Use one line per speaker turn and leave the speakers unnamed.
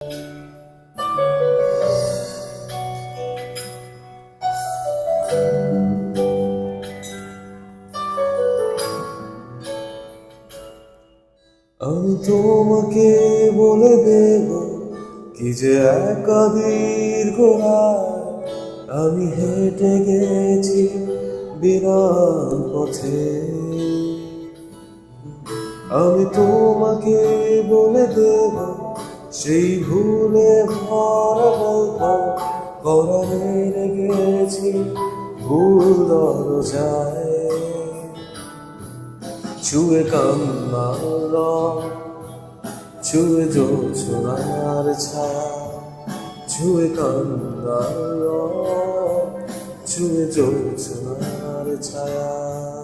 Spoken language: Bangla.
আমি তোমাকে বলে দেব কি যে একা দীর্ঘ রাত আমি হেঁটে গেছি বিরান পথে। আমি তোমাকে বলে দেব সেই ভুলে ভরা গল্প গড়ানে রেখেছি ভুল দরজায়। ছুঁয়ে কান্নার রং, ছুঁয়ে জোছনার ছায়া, ছুঁয়ে কান্নার রং, ছুঁয়ে জোছনার ছায়া।